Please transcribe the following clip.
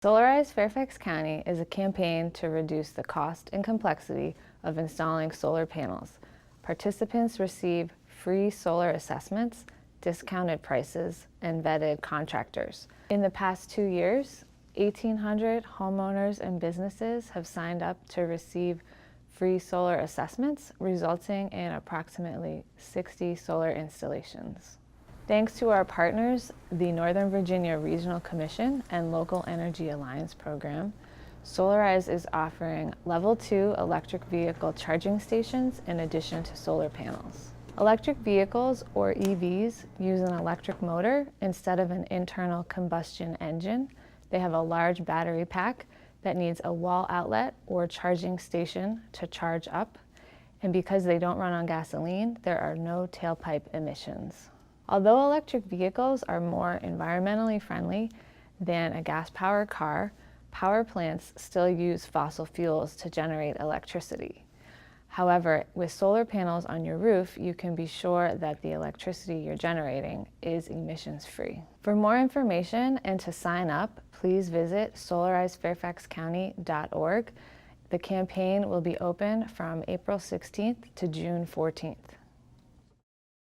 Solarize Fairfax County is a campaign to reduce the cost and complexity of installing solar panels. Participants receive free solar assessments, discounted prices, and vetted contractors. In the past 2 years, 1,800 homeowners and businesses have signed up to receive free solar assessments, resulting in approximately 60 solar installations. Thanks to our partners, the Northern Virginia Regional Commission and Local Energy Alliance program, Solarize is offering Level 2 electric vehicle charging stations in addition to solar panels. Electric vehicles, or EVs, use an electric motor instead of an internal combustion engine. They have a large battery pack that needs a wall outlet or charging station to charge up. And because they don't run on gasoline, there are no tailpipe emissions. Although electric vehicles are more environmentally friendly than a gas-powered car, power plants still use fossil fuels to generate electricity. However, with solar panels on your roof, you can be sure that the electricity you're generating is emissions-free. For more information and to sign up, please visit solarizefairfaxcounty.org. The campaign will be open from April 16th to June 14th.